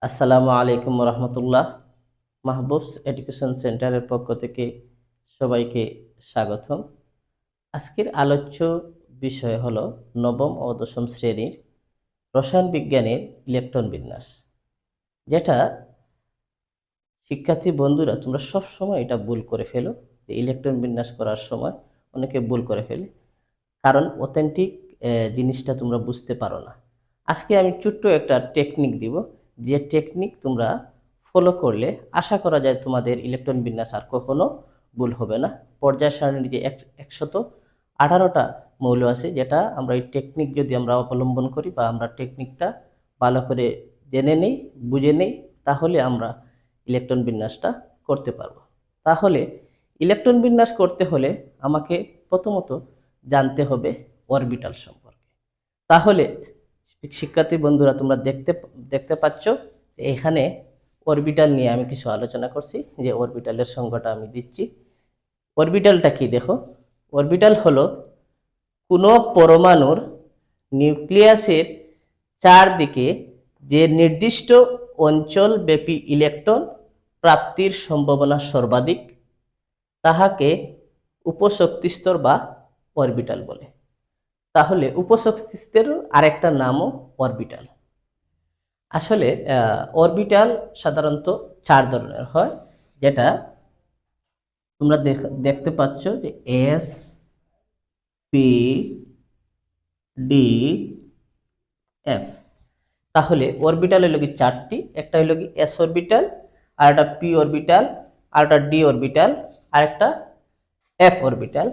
আসসালামু আলাইকুম রহমতুল্লাহ। মাহবুবস এডুকেশন সেন্টারের পক্ষ থেকে সবাইকে স্বাগতম। আজকের আলোচ্য বিষয় হলো নবম ও দশম শ্রেণীর রসায়ন বিজ্ঞানের ইলেকট্রন বিন্যাস, যেটা শিক্ষার্থী বন্ধুরা তোমরা সব সময় এটা ভুল করে ফেলো। যে ইলেকট্রন বিন্যাস করার সময় অনেকে ভুল করে ফেলে, কারণ অথেন্টিক জিনিসটা তোমরা বুঝতে পারো না। আজকে আমি ছোট্ট একটা টেকনিক দিব, যে টেকনিক তোমরা ফলো করলে আশা করা যায় তোমাদের ইলেকট্রন বিন্যাস আর কখনো ভুল হবে না। পর্যায় সারণীর যে 118টা মৌল আছে, যেটা আমরা এই টেকনিক যদি আমরা অবলম্বন করি বা আমরা টেকনিকটা ভালো করে জেনে নেই, বুঝে নেই, তাহলে আমরা ইলেকট্রন বিন্যাসটা করতে পারবো। তাহলে ইলেকট্রন বিন্যাস করতে হলে আমাকে প্রথমত জানতে হবে অরবিটাল সম্পর্কে। তাহলে শিক্ষার্থী বন্ধুরা তোমরা দেখতে পাচ্ছ এখানে অরবিটাল নিয়ে আমি কিছু আলোচনা করছি। যে অরবিটালের সংজ্ঞাটা আমি দিচ্ছি। অরবিটালটা কি দেখো, অরবিটাল হলো কোনো পরমাণুর নিউক্লিয়াসের চারদিকে যে নির্দিষ্ট অঞ্চল ব্যাপী ইলেকট্রন প্রাপ্তির সম্ভাবনা সর্বাধিক, তাহাকে উপশক্তি স্তর বা অরবিটাল বলে। তাহলে উপশক্তি স্তরের আরেকটা নামও অরবিটাল। আসলে অরবিটাল সাধারণত 4 ধরনের হয়, যেটা তোমরা দেখতে পাচ্ছ যে এস, পি, ডি, এফ। তাহলে অরবিটাল হলো কি 4টি। একটা হলো কি এস অরবিটাল, আর একটা পি অরবিটাল, আর একটা ডি অরবিটাল, আর একটা এফ অরবিটাল।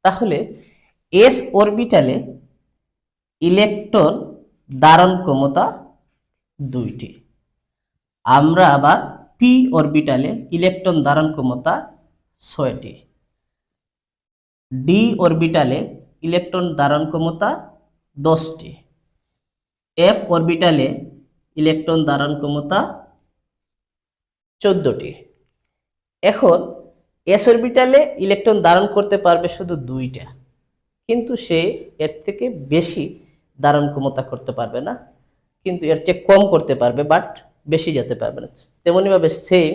তাহলে এস অরবিটালে ইলেকট্রন ধারণ ক্ষমতা 2টি। আমরা আবার পি অরবিটালে ইলেকট্রন ধারণ ক্ষমতা 6টি। ডি অরবিটালে ইলেকট্রন ধারণ ক্ষমতা 10টি। এফ অরবিটালে ইলেকট্রন ধারণ ক্ষমতা 14টি। এখন এস অরবিটালে ইলেকট্রন ধারণ করতে পারবে শুধু 2টা, কিন্তু সে এর থেকে বেশি ধারণ ক্ষমতা করতে পারবে না, কিন্তু এর চেয়ে কম করতে পারবে, বাট বেশি যেতে পারবে না। তেমনিভাবে সেম,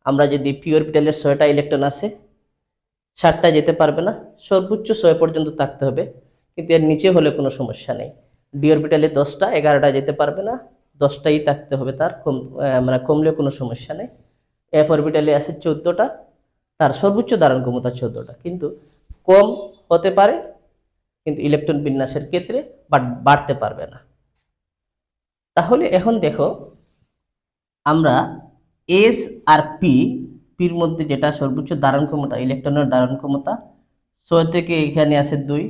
আমরা যদি পি অরবিটালের 6টা ইলেকট্রন আছে, 7টা যেতে পারবে না, সর্বোচ্চ 6 পর্যন্ত থাকতে হবে, কিন্তু এর নিচে হলে কোনো সমস্যা নেই। ডি অরবিটালে 10টা, 11টা যেতে পারবে না, 10টাই থাকতে হবে, তার মানে কমলে কোনো সমস্যা নেই। এফ অরবিটালে আছে 14টা, তার সর্বোচ্চ ধারণ ক্ষমতা 14টা, কিন্তু কম হতে পারে, কিন্তু ইলেকট্রন বিন্যাসের ক্ষেত্রে বাড়তে পারবে না। তাহলে এখন দেখো, আমরা এস আর পির মধ্যে যেটা সর্বোচ্চ ধারণ ক্ষমতা, ইলেকট্রনের ধারণ ক্ষমতা 6 থেকে এখানে আছে 2,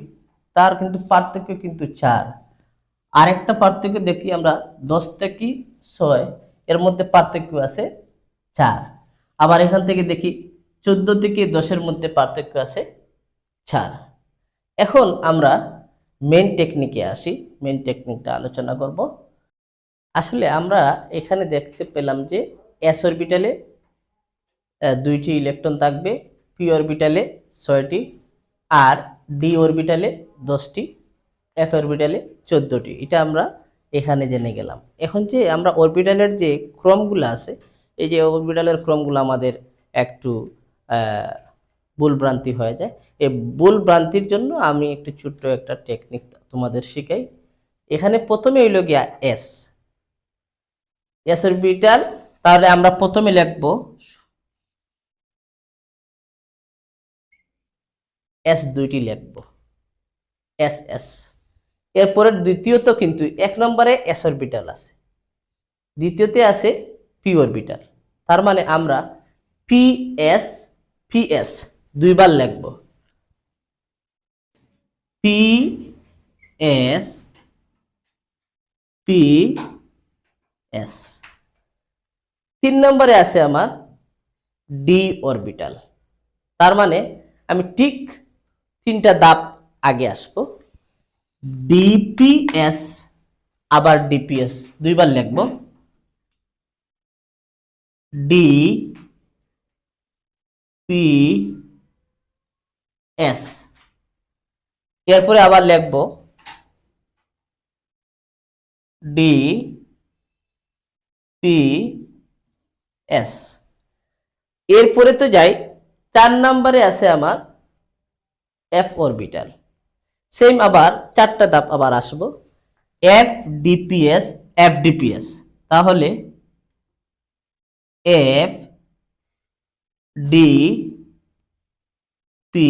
তার কিন্তু পার্থক্য কিন্তু 4। আরেকটা পার্থক্য দেখি আমরা, 10 থেকে 6 এর মধ্যে পার্থক্য আছে 4। আবার এখান থেকে দেখি 14 থেকে 10-এর মধ্যে পার্থক্য আছে 4। এখন আমরা মেন টেকনিকে আসি, মেন টেকনিকটা আলোচনা করব। আসলে আমরা এখানে দেখতে পেলাম যে এস অরবিটালে 2টি ইলেকট্রন থাকবে, পি অরবিটালে 6টি, আর ডি অরবিটালে 10টি, এফ অরবিটালে 14টি। এটা আমরা এখানে জেনে গেলাম। এখন যে আমরা অরবিটালের যে ক্রমগুলো আছে, এই যে অরবিটালের ক্রমগুলো আমাদের একটু ভুল ভ্রান্তি হয়ে যায়। এই ভুল ভ্রান্তির জন্য আমি একটু ছোট্ট একটা টেকনিক তোমাদের শিখাই। এখানে প্রথমে হইল গিয়া এস, এস অরবিটাল। তাহলে আমরা প্রথমে লিখব এস, 2টি লিখব এস এস। এরপরে দ্বিতীয়ত কিন্তু 1 নম্বরে এস অরবিটাল আছে, দ্বিতীয়তে আছে পি অরবিটাল। তার মানে আমরা পি এস, পি এস দুইবার লিখব, পি এস, পি এস। 3 নম্বরে আছে আমার ডি অরবিটাল। তার মানে আমি ঠিক 3টা ধাপ আগে আসবো, ডিপিএস, আবার ডিপিএস দুইবার লিখব, ডি পি এস। এরপরে আবার লিখব ডি পি এস। এরপরে তো যাই 4 নম্বরে আছে আমার এফ অরবিটাল। সেম আবার 4টা ধাপ আবার আসবো, এফ ডিপিএস এফ ডিপিএস। তাহলে এফ ডি পি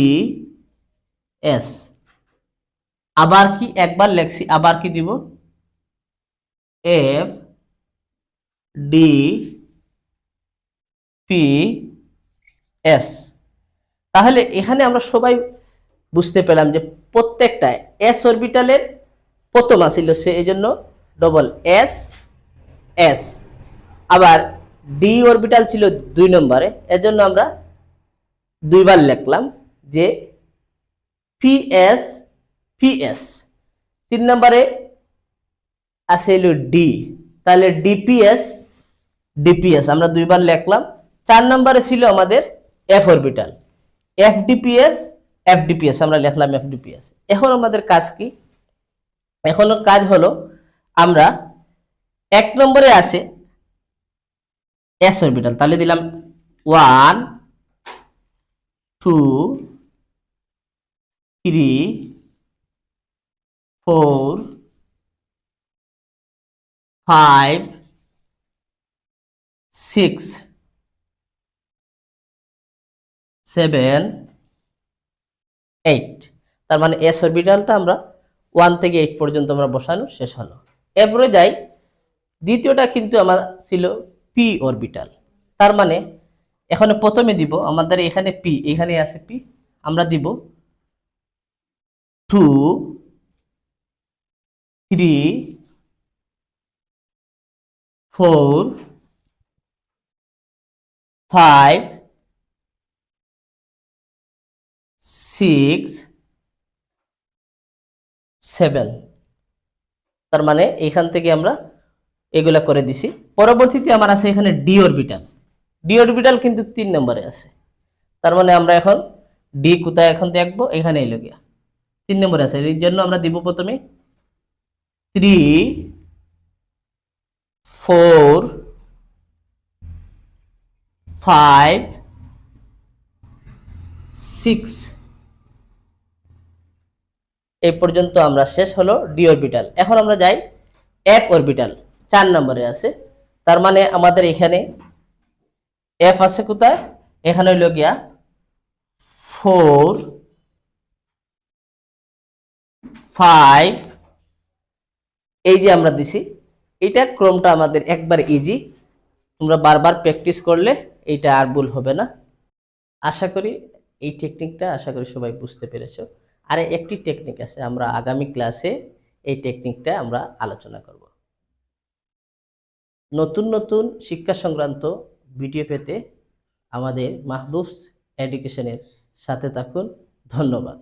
এস। আবার কি একবার লেখছি, আবার কি দিব, এফ ডি পি এস। তাহলে এখানে আমরা সবাই বুঝতে পেলাম যে প্রত্যেকটা এস অরবিটালের প্রথম আসিল সে, এই জন্য ডবল এস এস। আবার ডি অরবিটাল ছিল 2 নম্বরে, এর জন্য আমরা দুইবার লিখলাম যে পিএস পিএস। 3 নম্বরে আছে হলো ডি, তাহলে ডিপিএস ডিপিএস আমরা দুইবার লিখলাম। 4 নম্বরে ছিল আমাদের এফ অরবিটাল, এফডিপিএস এফডিপিএস আমরা লিখলাম এফডিপিএস। এখন আমাদের কাজ কি, এখন কাজ হলো আমরা 1 নম্বরে আছে এস অরবিটাল, তাহলে দিলাম 1 2 3 4 5 6 7 8। তার মানে এস অরবিটালটা আমরা 1 থেকে 8 পর্যন্ত আমরা বসানো শেষ হলো। এরপরে যাই দ্বিতীয়টা, কিন্তু আমার ছিল পি অরবিটাল। তার মানে এখানে প্রথমে দিব আমাদের এখানে পি, এখানে আছে পি, আমরা দিব 2 3 4 5 6 7। তার মানে এখান থেকে আমরা এগুলা করে দিছি। পরবর্তীতে আমার আছে এখানে ডি অরবিটাল। ডি অরবিটাল কিন্তু 3 নম্বরে আছে। তার মানে আমরা এখন ডি কোথায় এখন দেখবো, এখানে এলো গিয়া 3 নম্বরে আছে, এর জন্য আমরা দিব প্রথমে 3 4 5 6। এই পর্যন্ত আমরা শেষ হলো ডি অরবিটাল। এখন আমরা যাই এফ অরবিটাল, 4 নম্বরে আছে। তার মানে আমাদের এখানে এফ আছে কোথায়, এখানে হইল গিয়া 4 5। এই যে আমরা দিছি, এটা ক্রমটা আমাদের একবার ইজি, তোমরা বারবার প্র্যাকটিস করলে এইটা আর ভুল হবে না। আশা করি এই টেকনিকটা আশা করি সবাই বুঝতে পেরেছো। আর একটি টেকনিক আছে, আমরা আগামী ক্লাসে এই টেকনিকটা আমরা আলোচনা করব। নতুন নতুন শিক্ষা সংক্রান্ত ভিডিও পেতে আমাদের মাহবুবস এডুকেশনের সাথে থাকুন। ধন্যবাদ।